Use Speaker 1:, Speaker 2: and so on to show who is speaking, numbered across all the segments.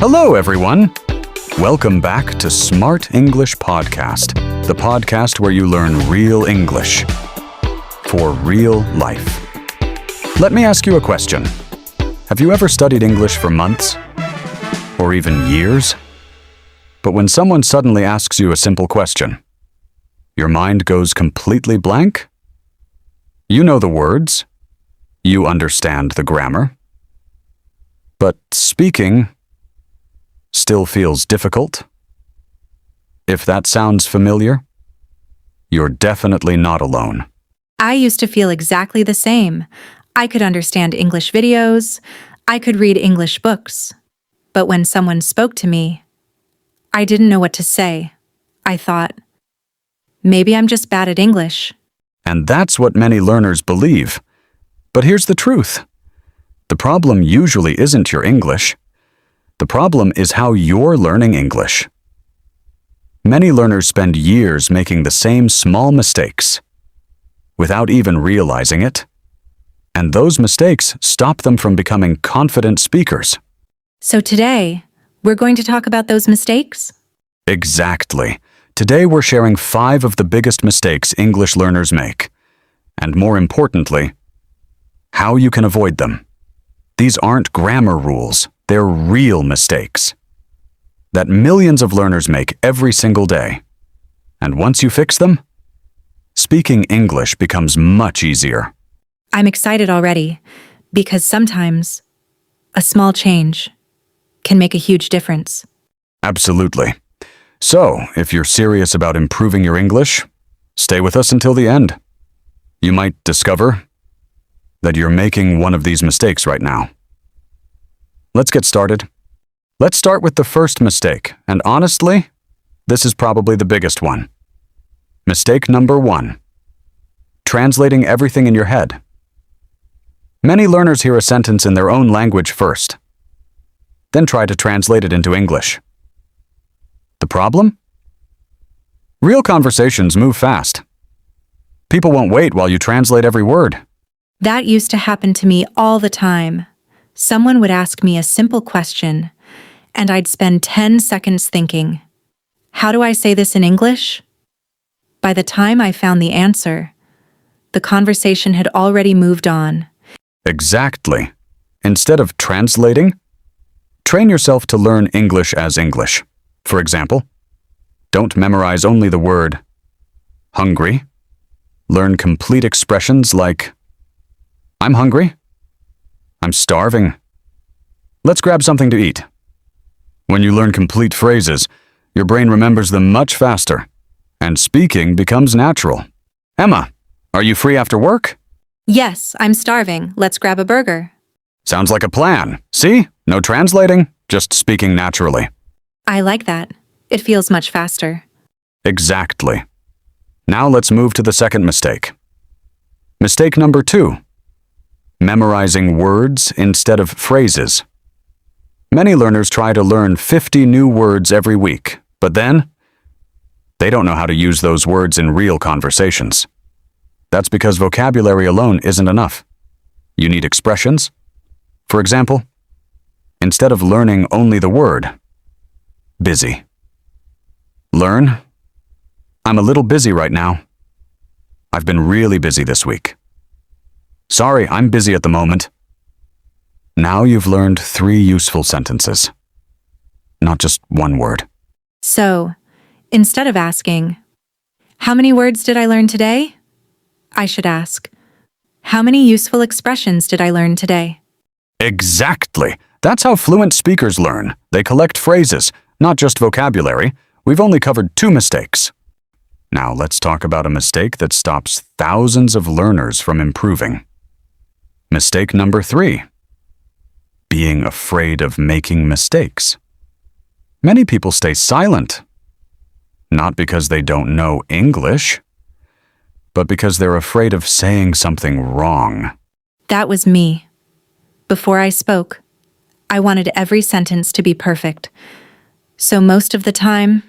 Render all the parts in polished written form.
Speaker 1: Hello, everyone. Welcome back to Smart English Podcast, the podcast where you learn real English for real life. Let me ask you a question. Have you ever studied English for months or even years? But when someone suddenly asks you a simple question, your mind goes completely blank? You know the words, you understand the grammar, but speaking still feels difficult? If that sounds familiar, you're definitely not alone.
Speaker 2: I used to feel exactly the same. I could understand English videos, I could read English books. But when someone spoke to me, I didn't know what to say. I thought, maybe I'm just bad at English.
Speaker 1: And that's what many learners believe. But here's the truth. The problem usually isn't your English. The problem is how you're learning English. Many learners spend years making the same small mistakes without even realizing it, and those mistakes stop them from becoming confident speakers.
Speaker 2: So today, we're going to talk about those mistakes?
Speaker 1: Exactly. Today we're sharing 5 of the biggest mistakes English learners make, and more importantly, how you can avoid them. These aren't grammar rules, they're real mistakes that millions of learners make every single day. And once you fix them, speaking English becomes much easier.
Speaker 2: I'm excited already, because sometimes a small change can make a huge difference.
Speaker 1: Absolutely. So, if you're serious about improving your English, stay with us until the end. You might discover that you're making one of these mistakes right now. Let's get started. Let's start with the first mistake, and honestly, this is probably the biggest one. Mistake number 1. Translating everything in your head. Many learners hear a sentence in their own language first, then try to translate it into English. The problem? Real conversations move fast. People won't wait while you translate every word.
Speaker 2: That used to happen to me all the time. Someone would ask me a simple question, and I'd spend 10 seconds thinking, how do I say this in English? By the time I found the answer, the conversation had already moved on.
Speaker 1: Exactly. Instead of translating, train yourself to learn English as English. For example, don't memorize only the word hungry. Learn complete expressions like, I'm hungry. I'm starving. Let's grab something to eat. When you learn complete phrases, your brain remembers them much faster, and speaking becomes natural. Emma, are you free after work?
Speaker 2: Yes, I'm starving. Let's grab a burger.
Speaker 1: Sounds like a plan. See? No translating, just speaking naturally.
Speaker 2: I like that. It feels much faster.
Speaker 1: Exactly. Now let's move to the second mistake. Mistake number 2. Memorizing words instead of phrases. Many learners try to learn 50 new words every week, but then they don't know how to use those words in real conversations. That's because vocabulary alone isn't enough. You need expressions. For example, instead of learning only the word, busy, learn, I'm a little busy right now. I've been really busy this week. Sorry, I'm busy at the moment. Now you've learned 3 useful sentences, not just one word.
Speaker 2: So, instead of asking, how many words did I learn today? I should ask, how many useful expressions did I learn today?
Speaker 1: Exactly. That's how fluent speakers learn. They collect phrases, not just vocabulary. We've only covered 2 mistakes. Now let's talk about a mistake that stops thousands of learners from improving. Mistake number 3. Being afraid of making mistakes. Many people stay silent, not because they don't know English, but because they're afraid of saying something wrong.
Speaker 2: That was me. Before I spoke, I wanted every sentence to be perfect. So most of the time,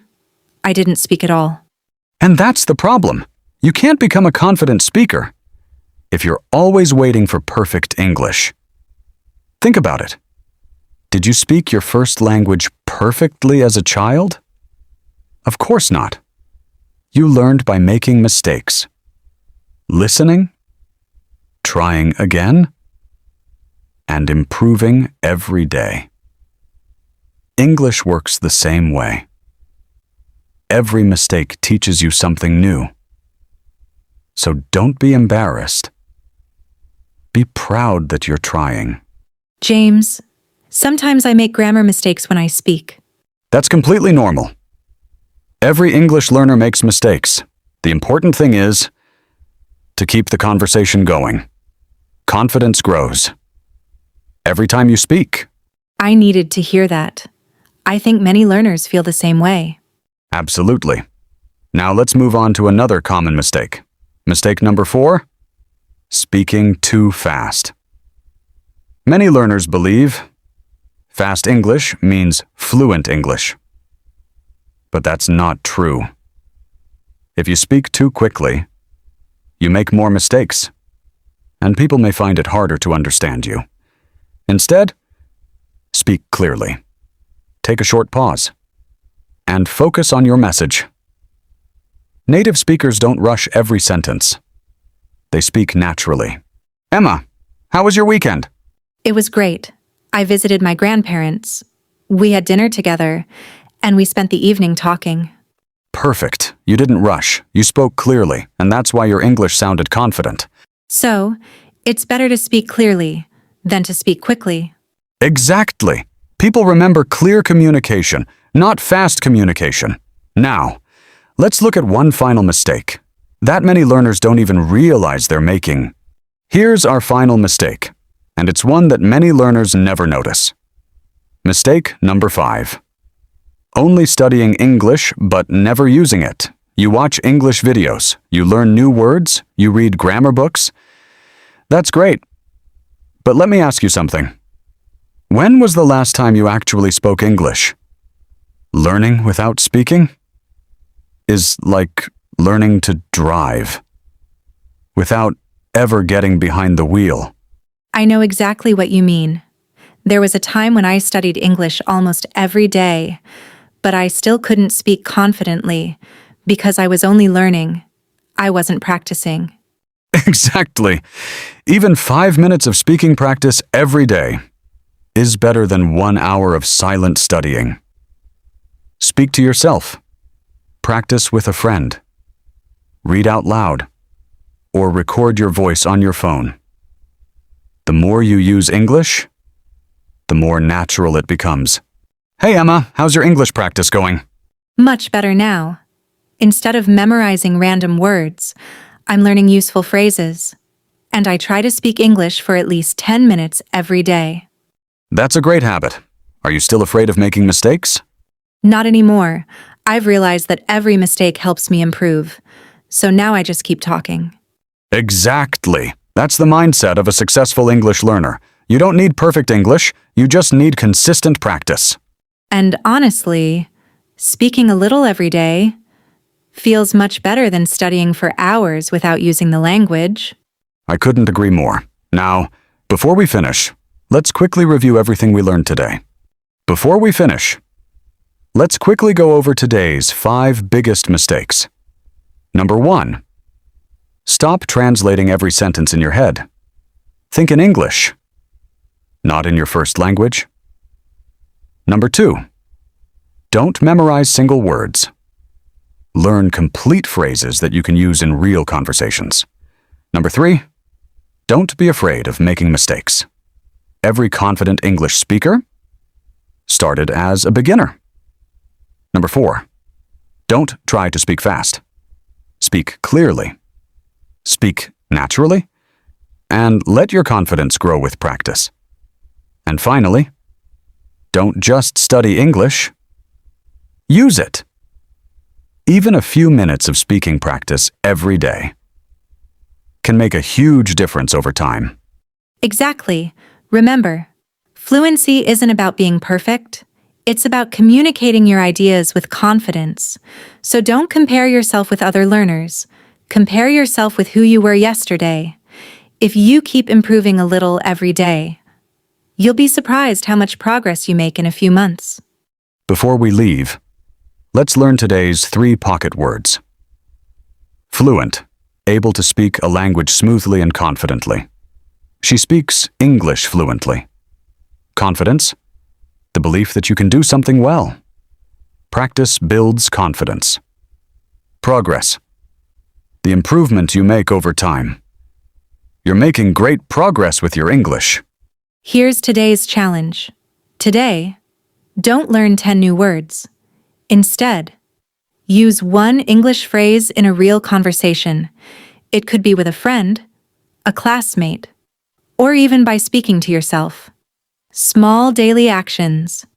Speaker 2: I didn't speak at all.
Speaker 1: And that's the problem. You can't become a confident speaker if you're always waiting for perfect English. Think about it. Did you speak your first language perfectly as a child? Of course not. You learned by making mistakes, listening, trying again, and improving every day. English works the same way. Every mistake teaches you something new. So don't be embarrassed. Be proud that you're trying.
Speaker 2: James, sometimes I make grammar mistakes when I speak.
Speaker 1: That's completely normal. Every English learner makes mistakes. The important thing is to keep the conversation going. Confidence grows every time you speak.
Speaker 2: I needed to hear that. I think many learners feel the same way.
Speaker 1: Absolutely. Now let's move on to another common mistake. Mistake number 4, speaking too fast. Many learners believe fast English means fluent English. But that's not true. If you speak too quickly, you make more mistakes, and people may find it harder to understand you. Instead, speak clearly. Take a short pause and focus on your message. Native speakers don't rush every sentence. They speak naturally. Emma, how was your weekend?
Speaker 2: It was great. I visited my grandparents. We had dinner together, and we spent the evening talking.
Speaker 1: Perfect. You didn't rush. You spoke clearly, and that's why your English sounded confident.
Speaker 2: So, it's better to speak clearly than to speak quickly.
Speaker 1: Exactly. People remember clear communication, not fast communication. Now, let's look at one final mistake that many learners don't even realize they're making. Here's our final mistake, and it's one that many learners never notice. Mistake number 5. Only studying English but never using it. You watch English videos, you learn new words, you read grammar books. That's great. But let me ask you something. When was the last time you actually spoke English? Learning without speaking is like learning to drive without ever getting behind the wheel.
Speaker 2: I know exactly what you mean. There was a time when I studied English almost every day, but I still couldn't speak confidently because I was only learning. I wasn't practicing.
Speaker 1: Exactly. Even 5 minutes of speaking practice every day is better than 1 hour of silent studying. Speak to yourself. Practice with a friend. Read out loud. Or record your voice on your phone. The more you use English, the more natural it becomes. Hey Emma, how's your English practice going?
Speaker 2: Much better now. Instead of memorizing random words, I'm learning useful phrases. And I try to speak English for at least 10 minutes every day.
Speaker 1: That's a great habit. Are you still afraid of making mistakes?
Speaker 2: Not anymore. I've realized that every mistake helps me improve. So now I just keep talking.
Speaker 1: Exactly. That's the mindset of a successful English learner. You don't need perfect English, you just need consistent practice.
Speaker 2: And honestly, speaking a little every day feels much better than studying for hours without using the language.
Speaker 1: I couldn't agree more. Now, before we finish, let's quickly review everything we learned today. Before we finish, let's quickly go over today's 5 biggest mistakes. Number 1. Stop translating every sentence in your head. Think in English, not in your first language. Number 2. Don't memorize single words. Learn complete phrases that you can use in real conversations. Number 3. Don't be afraid of making mistakes. Every confident English speaker started as a beginner. Number 4. Don't try to speak fast. Speak clearly. Speak naturally. And let your confidence grow with practice. And finally, don't just study English. Use it. Even a few minutes of speaking practice every day can make a huge difference over time.
Speaker 2: Exactly. Remember, fluency isn't about being perfect. It's about communicating your ideas with confidence. So don't compare yourself with other learners. Compare yourself with who you were yesterday. If you keep improving a little every day, You'll be surprised how much progress you make in a few months.
Speaker 1: Before we leave, let's learn today's 3 pocket words. Fluent, able to speak a language smoothly and confidently. She speaks English fluently. Confidence, the belief that you can do something well. Practice builds confidence. Progress, the improvement you make over time. You're making great progress with your English.
Speaker 2: Here's today's challenge. Today, don't learn 10 new words. Instead, use one English phrase in a real conversation. It could be with a friend, a classmate, or even by speaking to yourself. Small daily actions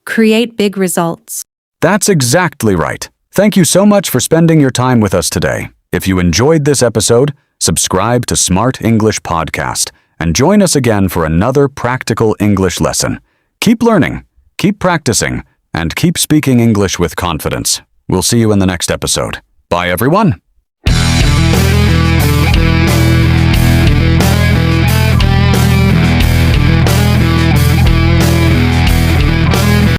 Speaker 2: create big results.
Speaker 1: That's exactly right. Thank you so much for spending your time with us today. If you enjoyed this episode, subscribe to Smart English Podcast and join us again for another practical English lesson. Keep learning, keep practicing, and keep speaking English with confidence. We'll see you in the next episode. Bye, everyone.